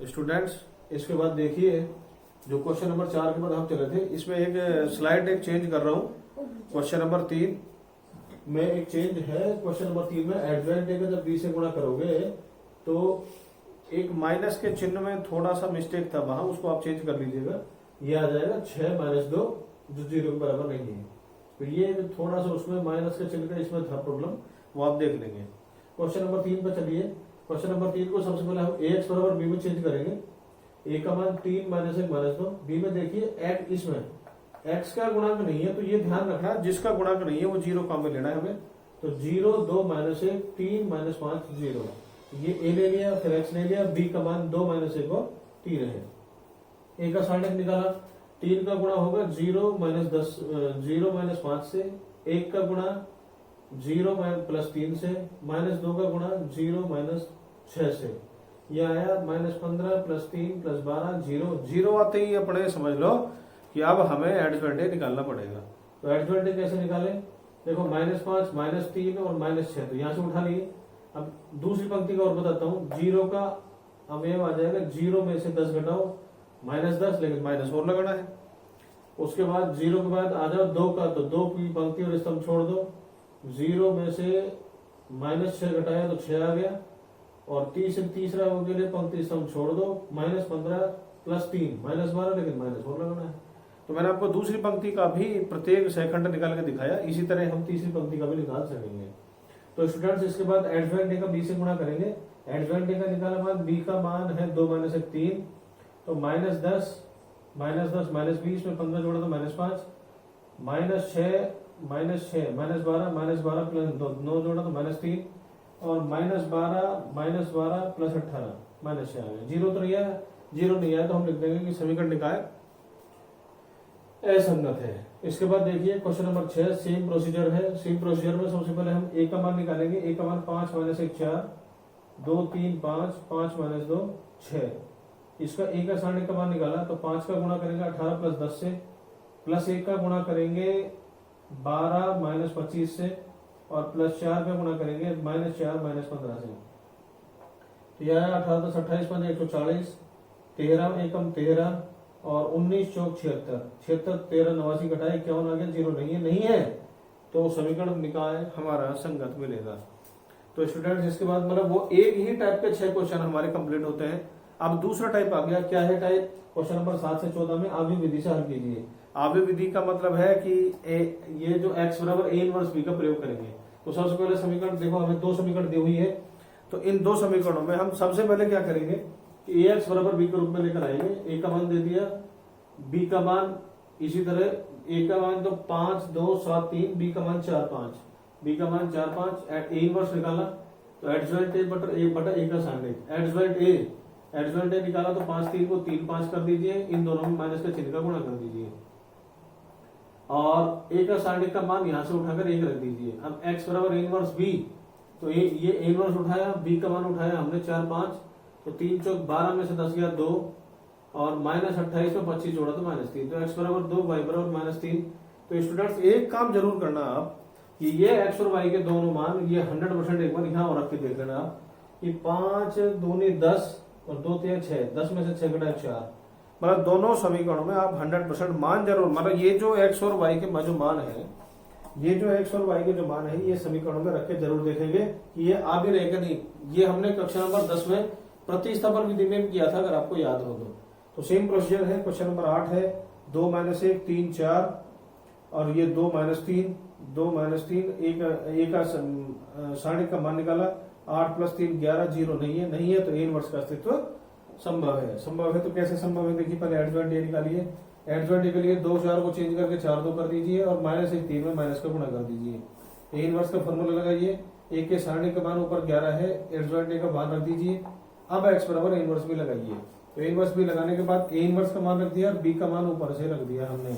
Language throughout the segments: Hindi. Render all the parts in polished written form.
स्टूडेंट्स इसके बाद देखिए जो क्वेश्चन नंबर 4 के बाद हम चले थे, इसमें एक स्लाइड एक चेंज कर रहा हूँ। क्वेश्चन नंबर 3 में एक चेंज है। क्वेश्चन नंबर 3 में एडजॉइंट का जब बी से गुणा करोगे तो एक माइनस के चिन्ह में थोड़ा सा मिस्टेक था वहां, उसको आप चेंज कर लीजिएगा। ये आ जाएगा 6 - 2 जो 0 के बराबर नहीं है। तो ये थोड़ा सा उसमें माइनस के चिन्ह का इसमें था प्रॉब्लम, वो आप देख लेंगे। क्वेश्चन नंबर 3 पे चलिए। क्वेश्चन नंबर 3 को सबसे पहले हम ax बराबर b में चेंज करेंगे। a का मान 3 - 1 - 2। b में देखिए एट इसमें x का गुणांक नहीं है, तो ये ध्यान रखना जिसका गुणांक नहीं है वो 0 काम में लेना है हमें। तो 0 2 - 1 3 - 5 0। ये a ले लिया, फिर x ले लिया। b का मान 2 - 1 और 3 है। a का साइन निकाला, 3 का गुणा होगा 0 - 10 0 - 5 से, 1 का गुणा 0 + 3 से, -2 का गुणा 0 - 6 से। यह आया -15 + 3 + 12 0। 0 आते ही अपने समझ लो कि अब हमें एडजॉइंट निकालना पड़ेगा। तो एडजॉइंट कैसे निकाले? देखो -5 -3 और -6 तो यहां से उठा लिए। अब दूसरी पंक्ति का और बताता हूँ। 0 का अवयव आ जाएगा, 0 में से 10 घटाओ -10, लेकिन माइनस और लगाना है। उसके बाद 0 के बाद आ जाओ 2 का, तो 2 की पंक्ति और स्तंभ छोड़ दो। 0 में से -6 घटाया तो 6 आ गया, और तीसरा हो गया पंक्ति स्तंभ छोड़ दो। -15 + 3 -12, लेकिन माइनस और लगाना है। तो मैंने आपको दूसरी पंक्ति का भी प्रत्येक सेकंड निकाल के दिखाया, इसी तरह हम तीसरी पंक्ति का भी निकाल सकेंगे। तो स्टूडेंट्स इसके बाद एडजॉइंट ए का बी से गुणा करेंगे। एडजॉइंट ए का निकाला बाद बी का मान है 2 - 1 3, तो -10 -10 -20 में 15 जोड़ा तो -5, -6 -12 + 9 जोड़ा तो -3, और -12 + 18 -6 आ गया। 0 तो नहीं आया, 0 नहीं आया तो हम लिख देंगे कि समीकरण निकाय असंगत है। इसके बाद देखिए क्वेश्चन नंबर 6 सेम प्रोसीजर है। सेम प्रोसीजर में सबसे पहले हम a का मान निकालेंगे। a का मान 5 - 1 4, 2 3 5 5 - 2 6। इसका a का सारणी का मान निकाला तो 5 का गुणा करेंगे 18 + 10 से, प्लस 1 का गुणा करेंगे 12 - 25 से, और प्लस 4 का गुणा करेंगे -4 - 15 से। तो यह 18 + 28 = 140, 13 एकम 13, और 19 चौक 76, 76 13 89 घटाए 51 आ गया। 0 नहीं है तो समीकरण निकाय हमारा संगत मिलेगा। तो स्टूडेंट्स इसके बाद मतलब वो एक ही टाइप के 6 क्वेश्चन हमारे कंप्लीट होते हैं। अब दूसरा टाइप आ गया। क्या है टाइप? क्वेश्चन नंबर 7 से 14 में आव्यूह विधि से हल कीजिए। आव्यूह विधि का मतलब है कि ये जो x बराबर a इनवर्स b का प्रयोग करेंगे। तो सबसे पहले समीकरण देखो, हमें 2 समीकरण दी हुई है। तो इन 2 समीकरणों में हम सबसे पहले क्या करेंगे कि ax बराबर b के रूप में लेकर आएंगे। a का मान दे दिया, b का मान इसी तरह, a का मान तो 5 2 7 3, b का मान 4 5, b का मान 4 5, a इनवर्स निकाला तो एडजॉइंट a का साइन एडजॉइंट ए निकाला तो 5 3 को 3 5 कर दीजिए। इन दोनों में माइनस का चिन्ह का गुणा कर दीजिए, और a का साइन का मान यहां से उठाकर 1 रख दीजिए। अब x बराबर इनवर्स b, तो ये इनवर्स उठाया, b का मान उठाया हमने 4 5, तो 3 चौक 12 में से 10 गया 2, और -28 में 25 जोड़ा तो -3। तो x बराबर 2, y बराबर -3। तो स्टूडेंट्स एक काम जरूर करना आप कि ये x और y के दोनों मान ये 100% एक बार यहाँ और रख के देख लेना आप कि 5 दूनी 10 और 2 3 6, 10 में से 6 घटाए 4, मतलब दोनों समीकरणों में आप 100% मान जरूर, मतलब ये जो x और y के जो मान है, ये जो x और y के जो मान है ये समीकरणों में रख के जरूर देखेंगे कि ये आ भी रहेगा नहीं। ये हमने कक्षा नंबर 10 में प्रतिस्थापन विधि में किया था, अगर आपको याद हो तो सेम प्रोसीजर है। क्वेश्चन नंबर 8 है 2 - 1 3 4, और ये 2 - 3 2 - 3, एक का सारणी का मान निकाला 8 + 3 11, 0 नहीं है तो a इनवर्स का अस्तित्व संभव है। तो कैसे संभव है? देखिए पहले एडजॉइंट ए निकालिए। एडजॉइंट ए के लिए 2 4 को चेंज करके 4 2 कर दीजिए, और -1 3 में माइनस का गुणा कर दीजिए। a इनवर्स का फॉर्मूला लगाइए। a के सारणी का मान ऊपर 11 है, एडजॉइंट ए का मान रख दीजिए। अब x बराबर इनवर्स भी लगाइए। तो इनवर्स भी लगाने के बाद a इनवर्स का मान रख दिया, और b का मान ऊपर से रख दिया हमने।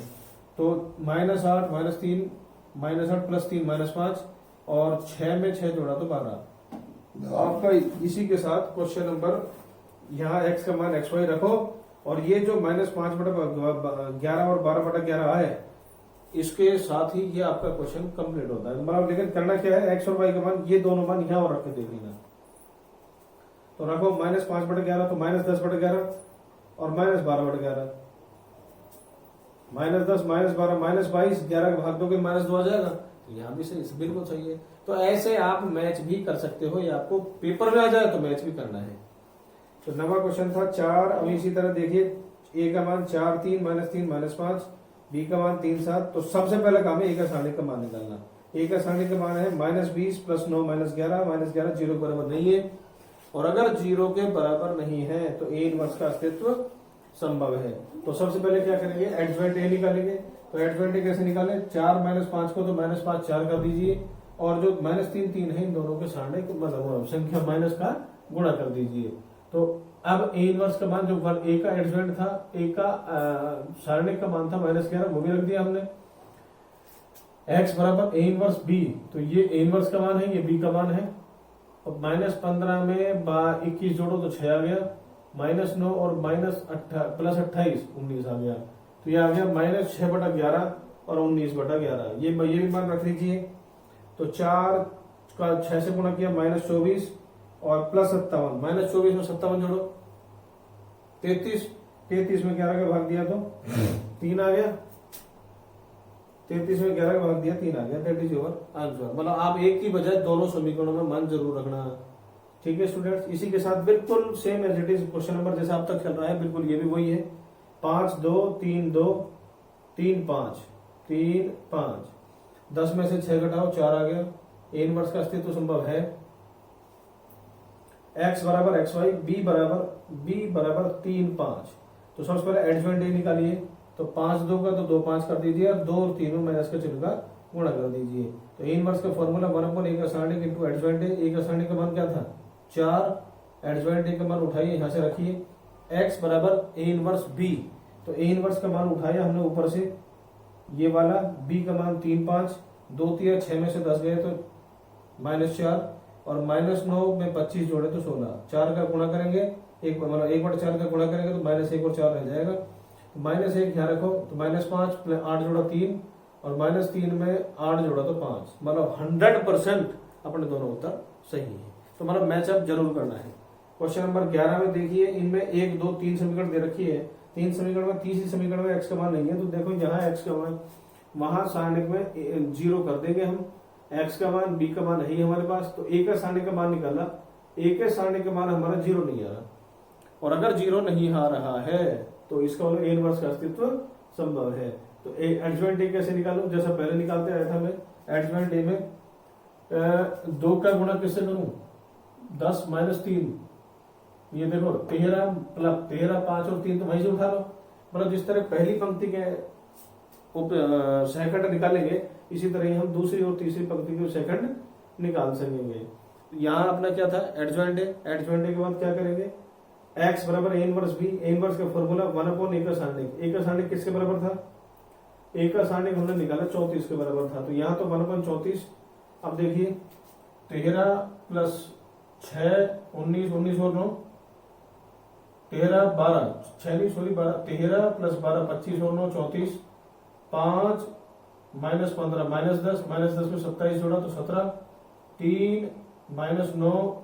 तो -8 -3 -8 + 3 -5, और 6 में 6 जोड़ा तो 12। आपका इसी के साथ क्वेश्चन नंबर, यहाँ x का मान xy रखो, और ये जो -5/11 और 12/11 है, इसके साथ ही ये आपका क्वेश्चन कंप्लीट होता है। मतलब लेकिन करना क्या है, x और y का मान ये दोनों मान यहाँ और रख के देख लेना। तो रखो -5/11 तो -10/11 और -12/11, -10 -12 -22, 11 के भाग दोगे -2 आ जाएगा। तो यहाँ भी सही, बिल्कुल सही है। तो ऐसे आप मैच भी कर सकते हो, या आपको पेपर में आ जाए तो मैच भी करना है। तो 9वां क्वेश्चन था 4। अब इसी तरह देखिए, ए का मान 4 3 -3 -5, बी का मान 3 7। तो सबसे पहले काम है ए का सारणी का मान निकालना। ए का सारणी का मान है -20 + 9 -11, -11 0 के बराबर नहीं है, और अगर 0 के बराबर नहीं है तो ए इनवर्स का अस्तित्व संभव है। तो सबसे पहले क्या करेंगे, एडजॉइंट ए निकालेंगे। तो एडजॉइंट ए कैसे निकालें, 4 - 5 को तो -5 4 कर दीजिए, और जो -3 3 है इन दोनों के सारणी मतलब संख्या माइनस का गुणा कर दीजिए। तो अब ए इनवर्स का मान जो ए का एडजॉइंट था, ए का सारणी का मान था -11, वो भी रख दिया हमने। x बराबर ए इनवर्स बी, तो ये ए इनवर्स का मान है, ये बी का मान है। अब -15 में 21 जोड़ो तो 6 आ गया, -9 और +28 19 आ गया। तो ये आ गया -6/11 और 19/11। ये भी मान रख लीजिए। तो 4 का 6 से गुणा किया -24 और +57, -24 में 57 जोड़ो 33, 33 में 11 का भाग दिया तो 3 आ गया, 33 में 11 का भाग दिया 3 आ गया। That is your answer. मतलब आप एक की बजाय दोनों समीकरणों में मान जरूर रखना। ठीक है स्टूडेंट्स, इसी के साथ बिल्कुल same as it is question number जैसा अब तक चल रहा है, बिल्कुल ये भी वही है। 5 2 3 2 3 5 3 5, 10 में से 6 घटाओ 4 आ गया। ए इनवर्स का अस्तित्व संभव है। x बराबर xy, b बराबर 3 5। तो सबसे पहले एडजॉइंट ए निकालिए। तो 5 2 का तो 2 5 कर दीजिए, और 2 और 3 में माइनस का चिन्ह का गुणा कर दीजिए। तो ए इनवर्स का फॉर्मूला 1/a का सारणी इंटू एडजॉइंट ए। ए का सारणी का मान क्या था 4, एडजॉइंट ए का मान उठाइए यहाँ से रखिए। x बराबर ए इनवर्स b, तो ए इनवर्स का मान उठाया हमने ऊपर से, ये वाला। b का मान 3 5, 2 3 6 में से 10 गए तो -4, और -9 में 25 जोड़े तो 16। 4 का गुणा करेंगे, एक मतलब 1/4 का गुणा करेंगे तो -1 और 4 रह जाएगा। तो -1 यहाँ रखो, तो -5 8 जोड़ा 3, और -3 में 8 जोड़ा तो 5। मतलब 100% अपने दोनों उत्तर सही है। तो मतलब मैचअप जरूर करना है। क्वेश्चन नंबर 11 में देखिए, इनमें 1 2 3 समीकरण दे रखी है। 3 समीकरण में तीसरी समीकरण में x का मान नहीं है, तो देखो जहां x का मान वहां सारणिक में 0 कर देंगे हम। x का मान, b का मान है हमारे पास, तो a का सारणी का मान निकाला। a के सारणी का मान हमारा 0 नहीं आ रहा, और अगर 0 नहीं आ रहा है तो इसका मतलब ए इनवर्स का अस्तित्व संभव है। तो एडजॉइंट ए कैसे निकालूं, जैसा पहले निकालते आया था मैं। एडजॉइंट ए में 2 का गुणा किससे करूं, 10 -3, ये देखो 13 5 और 3 तो वहीं से उठा लो। मतलब जिस तरह पहली पंक्ति के सेकंड निकालेंगे, इसी तरह ही हम दूसरी और तीसरी पंक्ति के सेकंड निकाल सकेंगे। यहाँ अपना क्या था, एडजॉइंट ए। एडजॉइंट ए के बाद क्या करेंगे, x बराबर A inverse B. A inverse का फॉर्मूला 1/a का सारणिक। ए का सारणिक किसके बराबर था, ए का सारणिक हमने निकाला 34 के बराबर था, तो यहाँ तो 1/34। अब देखिए 13 + 6 19 19 और 9 13 12 6 नहीं सॉरी 12, 13 + 12 25 और 9 34, 5 -15 -10 -10 में 27 जोड़ा तो 17, 3 -9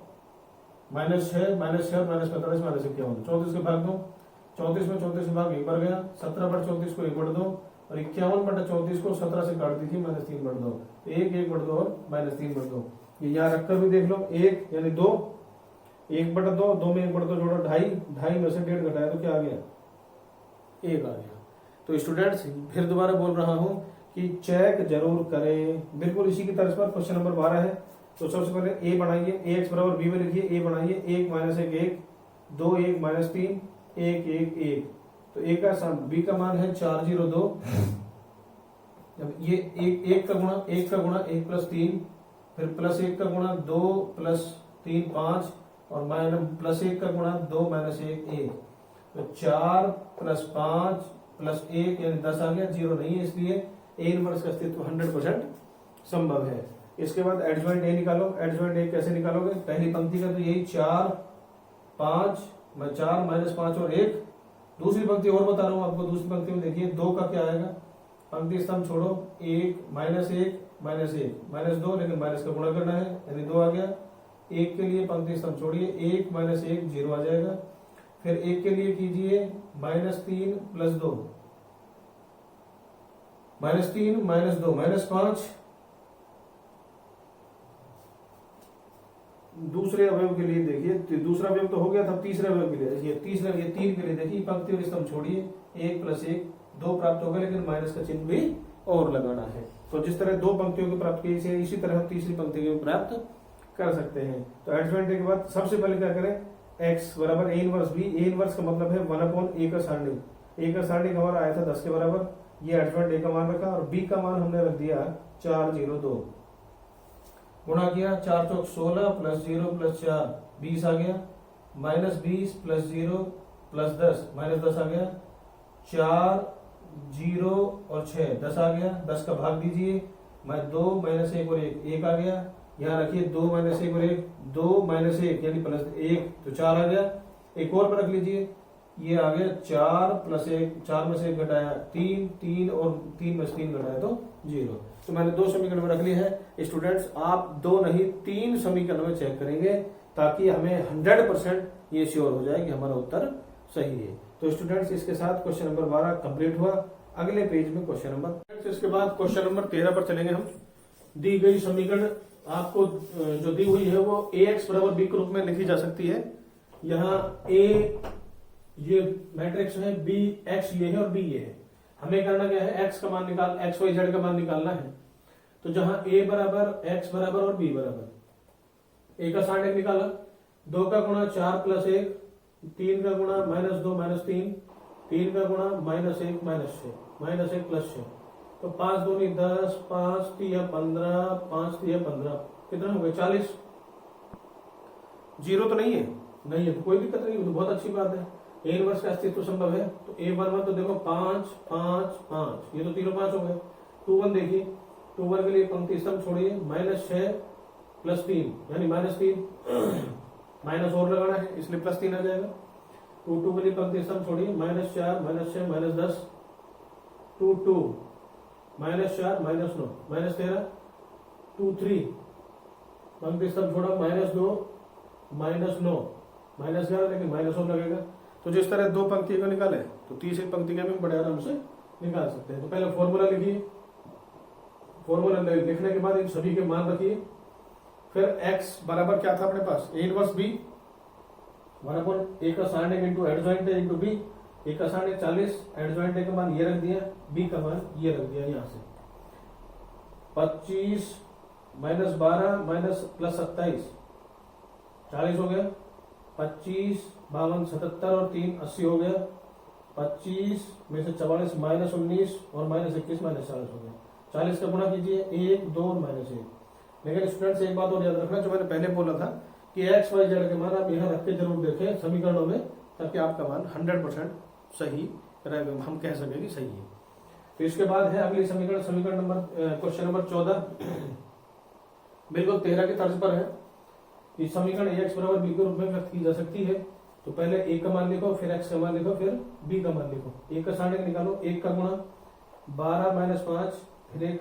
-6 -6 -45 -51, 34 के भाग दो। 34 में 34 से भाग 1 बढ़ गया, 17/34 को 1/2, और 51/34 को 17 से काट दीजिए -3/2। 1 1/2 और -3/2। ये यहाँ रखकर भी देख लो, 1 यानी 2, 1/2, 2 में 1/2 जोड़ा 2.5 में से 1.5 घटाया तो क्या आ गया, 1 आ गया। तो स्टूडेंट्स फिर दोबारा बोल रहा हूं कि चेक जरूर करें। बिल्कुल इसी की तर्ज पर क्वेश्चन नंबर 12 है। तो सबसे पहले ए बनाइए, x बराबर b में लिखिए। ए बनाइए, 1 - 1 1, 2 1 -3 1 1 1। तो a का b का मान है 402। जब ये 1 का गुणा 1 + 3, फिर +1 का गुणा 2 + 3 5, और +1 का गुणा 2 - 1 1। तो 4 + 5 + 1 यानी 10 आ गया। 0 नहीं है, इसलिए ए इनवर्स का अस्तित्व 100% संभव है। इसके बाद एडजॉइंट ए निकालो। एडजॉइंट ए कैसे निकालोगे, पहली पंक्ति का तो यही 4 5 -5 और 1। दूसरी पंक्ति और बता रहा हूं आपको। दूसरी पंक्ति में देखिए 2 का क्या आएगा, पंक्ति स्तंभ छोड़ो, 1 -1 -1 -2, लेकिन माइनस का गुणा करना है यानी 2 आ गया। एक के लिए पंक्ति स्तंभ छोड़िए, 1 माइनस 1 0 आ जाएगा। फिर एक के लिए कीजिए -3 + 2, -3 -2 -5। दूसरे अवयव के लिए देखिए, दूसरा अवयव तो हो गया था, तीसरे अवयव के लिए देखिए, तीसरे ये 3 के लिए देखिए, पंक्ति और स्तंभ छोड़िए, 1 + 1 2 प्राप्त हो गए, लेकिन माइनस का चिन्ह भी और लगाना है। तो जिस तरह 2 पंक्तियों को प्राप्त किए, इसी तरह हम तीसरी पंक्ति को प्राप्त कर सकते हैं। तो एडजॉइंट के बाद सबसे पहले क्या करें, x बराबर a inverse b। a inverse का मतलब है 1/a का सारणी। a का सारणी हमारा आया था 10 के बराबर, ये एडजॉइंट a का मान रखा और b का मान हमने रख दिया 402, गुणा किया 4 चौक 16 + 0 + 4 20 आ गया, -20 + 0 + 10 -10 आ गया, 4 0 और 6 10 आ गया, 10 का भाग दीजिए, 2 - 1 और 1 आ गया। यहाँ रखिए 2 - 1 और 1 2 - 1 यानी +1 तो 4 आ गया। एक और पर रख लीजिए, ये आ गया 4 + 1, 4 में से 1 घटाया 3 3 और 3 में से 3 घटाया तो 0। तो मैंने 2 समीकरण में रख लिए हैं। स्टूडेंट्स आप 2 नहीं 3 समीकरण में चेक करेंगे ताकि हमें 100% ये श्योर हो जाए कि हमारा उत्तर सही है। तो स्टूडेंट्स इसके साथ क्वेश्चन नंबर 12 कंप्लीट हुआ। अगले पेज में क्वेश्चन नंबर, इसके बाद क्वेश्चन नंबर 13 पर चलेंगे हम। दी गई समीकरण आपको जो दी हुई है वो ax बराबर b के रूप में लिखी जा सकती है। यहाँ a ये मैट्रिक्स है, b x ये है और b ये है। हमें करना क्या है, x का मान निकाल, x y z का मान निकालना है। तो जहां a बराबर x बराबर और b बराबर, a का साइन निकाला, 2 का गुणा 4 + 1, 3 का गुणा -2 -3, 3 का गुणा -1 -6, -1 + 6, तो 5 दूनी 10, 5 तिया 15, 5 तिया 15, कितना हो गया 40। जीरो तो नहीं है, नहीं है तो कोई दिक्कत नहीं, तो बहुत अच्छी बात है। a इनवर्स का अस्तित्व संभव है। तो a11 तो देखो 5 5 5, ये तो तीनों 5 हो गए। 21 देखिए, 21 के लिए पंक्ति स्तंभ छोड़िए, -6 + 3 यानी -3, माइनस और लगाना है इसलिए +3 आ जाएगा। 22 के लिए पंक्ति स्तंभ छोड़िए, -4 -6 -10, 22 -4 -9 -13, 23 पंक्ति स्तंभ छोड़ा, -2 -9 -11, लेकिन माइनस और लगेगा। तो जिस तरह 2 पंक्ति को निकाले तो तीसरी पंक्ति का भी बड़े आराम से निकाल सकते हैं। तो पहले फॉर्मूला लिखिए, फॉर्मूला लिखने के बाद इन सभी के मान रखिए। फिर x बराबर क्या था अपने पास, a इनवर्स b बराबर a का sine into adjoint into b, a का साइन 40, एडजॉइंट का मान ये रख दिया, b का मान ये रख दिया। यहाँ से 25 -12 +27 40 हो गया, 25 52 77 और 3 80 हो गया, 25 में से 44 -19 और -21 -40 हो गया। 40 का गुणा कीजिए, 1 2 और -1। लेकिन स्टूडेंट्स एक बात और याद रखना, जो मैंने पहले बोला था कि x y z के मान आप यहाँ रख के जरूर देखें समीकरणों में, ताकि आपका मान 100% सही रहेगा, हम कह सकें कि सही है। तो इसके बाद है अगली समीकरण, समीकरण नंबर क्वेश्चन नंबर 14 बिल्कुल 13 की तर्ज पर है। इस समीकरण ax बराबर b के रूप में व्यक्त की जा सकती है। तो पहले a का मान लिखो, फिर x का मान लिखो, फिर b का मान लिखो। a का साइन निकालो, 1 का गुणा 12 - 5, फिर 1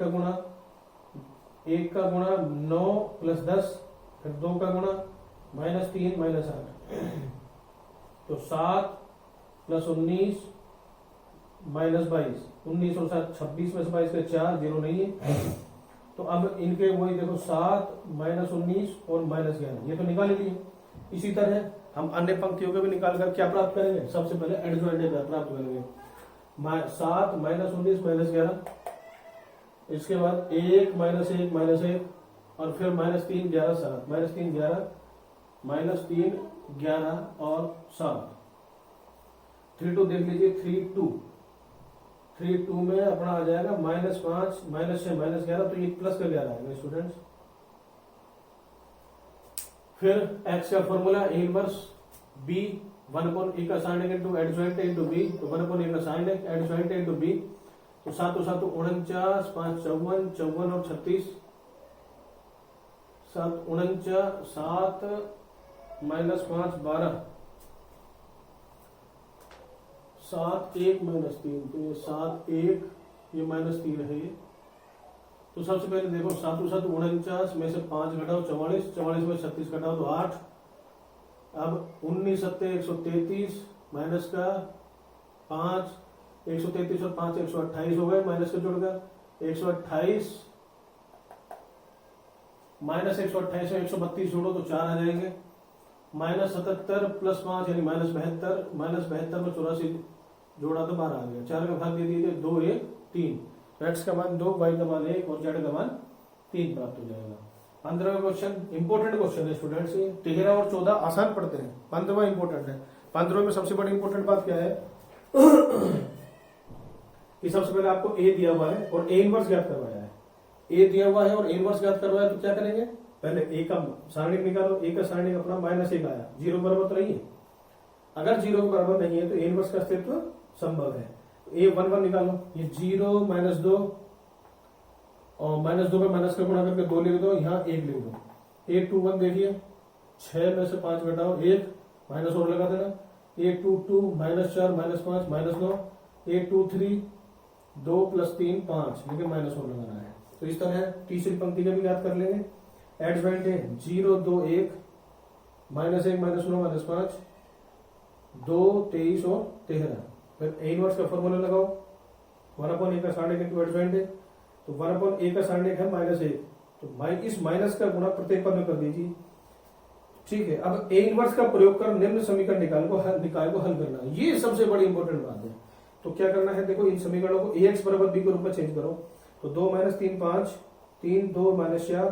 का गुणा 9 + 10, फिर 2 का गुणा -3 -8, तो 7 + 19 -22, 19 और 7 26 में से 22 के 4 0 नहीं है। तो अब इनके वही देखो 7 -19 और -11 ये तो निकाल लिए। इसी तरह हम अन्य पंक्तियों के भी निकाल कर क्या प्राप्त करेंगे, सबसे पहले एडजॉइंट प्राप्त करेंगे। 7 -19 -11, इसके बाद 1 -1 -1 और फिर -3 11 7, -3 11 -3 11 और 7, 3 2 देख लीजिए, 3 2 3 2 में अपना आ जाएगा -5 -6 -11, तो ये प्लस का 11 आएगा स्टूडेंट्स। फिर x का formula a inverse b 1/a का sine into adjoint into b, तो 1/a का साइन एडजॉइंट इंटू b, तो 7 तो 7 49 5 54 54 और 36, 7 49 7 -5 12, 7 1 -3, तो ये 7 1 ये -3 है, ये तो सबसे पहले देखो 7 7 49 में से 5 घटाओ 44, 44 में 36 घटाओ तो 8। अब 19 7 133 माइनस का 5, 133 और 5 128 हो गए, माइनस का जुड़कर 128 माइनस 128 से 132 जोड़ो तो 4 आ जाएंगे। माइनस 77 प्लस 5 यानी माइनस 72, माइनस 72 में 84 जोड़ा तो 12 आ गया। 4 का भाग दे दीजिए 2 1 3, तो x का मान 2, y का मान 1 और z का मान 3 प्राप्त हो जाएगा। 15वां क्वेश्चन इंपोर्टेंट क्वेश्चन है स्टूडेंट्स, ये 13 और 14 आसान पढ़ते हैं, 15वां इंपोर्टेंट है। 15वें में सबसे बड़ी इंपोर्टेंट बात क्या है कि सबसे पहले आपको a दिया हुआ है और a इनवर्स ज्ञात करवाया है। a दिया हुआ है और a इनवर्स ज्ञात करवाया तो क्या करेंगे, पहले a का सारणिक निकालो। a का सारणिक अपना -1 आया, 0 बराबर तो नहीं है। अगर 0 बराबर नहीं है तो a इनवर्स का अस्तित्व संभव है। a 1 1 निकालो, ये 0 -2 और -2 में माइनस का गुणा करके 2 लिख दो, यहाँ 1 लिख दो। a 2 1 देखिए 6 में से 5 घटाओ 1, माइनस और लगा देना। a 2 2 -4 -5 -9, a 2 3 2 + 3 5, लेकिन माइनस और लगाना है। तो इस तरह तीसरी पंक्ति का भी याद कर लेंगे। एडजॉइंट है 0 2 1 -1 -9 -5 2 23 और 13। फिर a इनवर्स का फॉर्मूला लगाओ, 1/a का सारणिक इंटू एडजॉइंट है, तो 1/a का सारणिक है -1, तो इस माइनस का गुणा प्रत्येक पद में कर दीजिए। ठीक है, अब a इनवर्स का प्रयोग कर निम्न समीकरण निकाल को हल करना, ये सबसे बड़ी इंपॉर्टेंट बात है। तो क्या करना है, देखो इन समीकरणों को ax बराबर b के रूप में चेंज करो, तो 2 - 3 5, 3 2 -4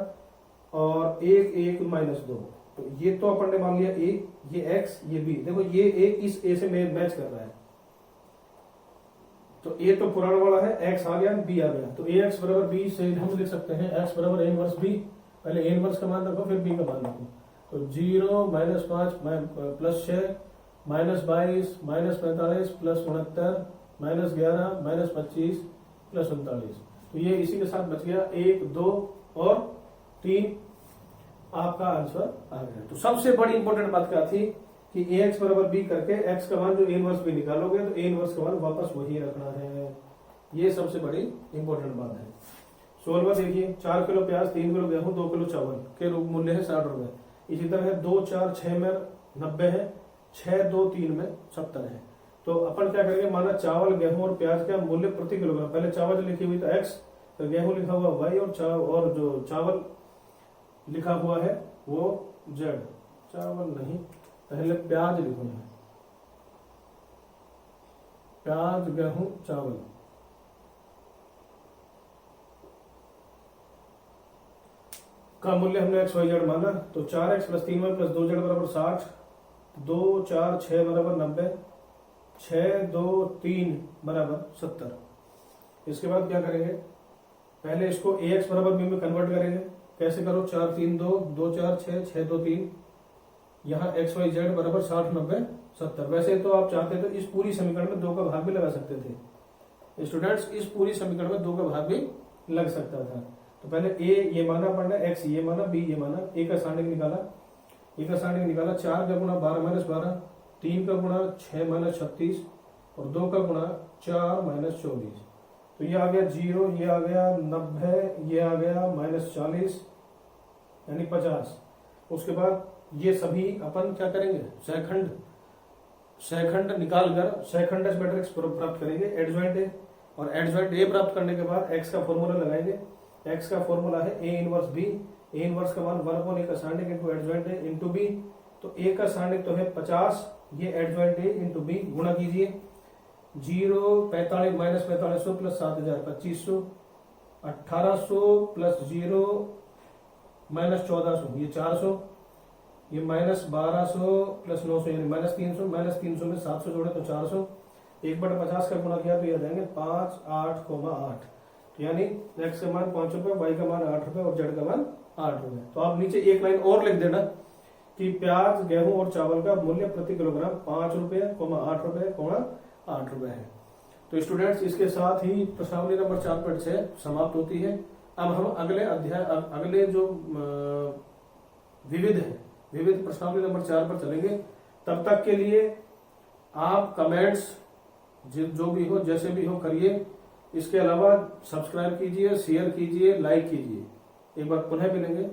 और 1 1 -2। तो ये तो अपन ने मान लिया a, ये x, ये b। देखो ये a इस a से मैच कर रहा है, तो a तो पुराना वाला है, x आ गया, b आ गया, तो ax बराबर b से हम लिख सकते हैं x बराबर a इनवर्स b। पहले a इनवर्स का मान रखो, फिर b का मान रखो। तो 0 -5 + 6 -22 -45 +69 -11 -25 +39। तो ये इसी के साथ बच गया 1 2 और 3, आपका आंसर आ गया। तो सबसे बड़ी इंपॉर्टेंट बात क्या थी कि ax बराबर b करके x का मान जो a इनवर्स b निकालोगे तो a इनवर्स का मान वापस वही रखना है। ये सबसे बड़ी इंपॉर्टेंट बात है। 16वां देखिए, 4 किलो प्याज, 3 किलो गेहूं, 2 किलो चावल के रूप मूल्य है 60 रुपए। इसी तरह 2 4 6 में 90 है, 6 2 3 में 70 है। तो अपन क्या करेंगे, माना चावल गेहूं और प्याज का मूल्य प्रति किलोग्राम, पहले चावल लिखी हुई तो x, तो गेहूं लिखा हुआ y और जो चावल लिखा हुआ है वो z। चावल नहीं, पहले प्याज लिखो, प्याज गेहूं चावल। का मूल्य हमने x y z माना, तो 4x + 3y + 2z बराबर 60, 2 4 6 बराबर 90, 6 2 3 बराबर 70। इसके बाद क्या करेंगे, पहले इसको ax बराबर b में कन्वर्ट करेंगे। कैसे करो, 4 3 2 2 4 6 6 2 3, यहाँ x y z बराबर 60 90 70। वैसे तो आप चाहते तो इस पूरी समीकरण में 2 का भाग भी लगा सकते थे स्टूडेंट्स, इस पूरी समीकरण में 2 का भाग भी लग सकता था। तो पहले a ये माना पढ़ना, x ये माना, b ये माना, a का सारणिक निकाला, a का सारणिक निकाला, 4 का गुणा 12 - 12, 3 का गुणा 6 - 36 और 2 का गुणा 4 - 24। तो ये आ गया 0, ये आ गया 90, ये आ गया -40 यानी 50। उसके बाद ये सभी अपन क्या करेंगे, सहखंड निकालकर सहखंड मैट्रिक्स प्राप्त करेंगे। एडजॉइंट ए और एडजॉइंट ए प्राप्त करने के बाद x का फॉर्मूला लगाएंगे। x का फॉर्मूला है a inverse b, a inverse का मान 1/a का सारणिक into adjoint A into b। तो a का सारणिक तो है 50, ये एडजॉइंट ए इंटू b, गुणा कीजिए। 0 45 -4500 + 7000 2500, 1800 + 0 -1400 ये 400, ये -1200 + 900 यानी -300, -300 में 700 जोड़े तो 400, 1/50 का गुणा किया तो ये देंगे 5 8,8। यानी x का मान 5 रुपए, y का मान 8 रुपए और z का मान 8 रुपए। तो आप नीचे एक लाइन और लिख देना कि प्याज गेहूं और चावल का मूल्य प्रति किलोग्राम 5 रुपए, 8 रुपए, 8 रुपए है। तो स्टूडेंट्स इसके साथ ही प्रश्नावली नंबर 4.6 समाप्त होती है। अब हम अगले अध्याय अगले जो विविध प्रश्नावली नंबर 4 पर चलेंगे। तब तक के लिए आप कमेंट्स जो भी हो जैसे भी हो करिए इसके अलावा सब्सक्राइब कीजिए, शेयर कीजिए, लाइक कीजिए। एक बार पुनः मिलेंगे।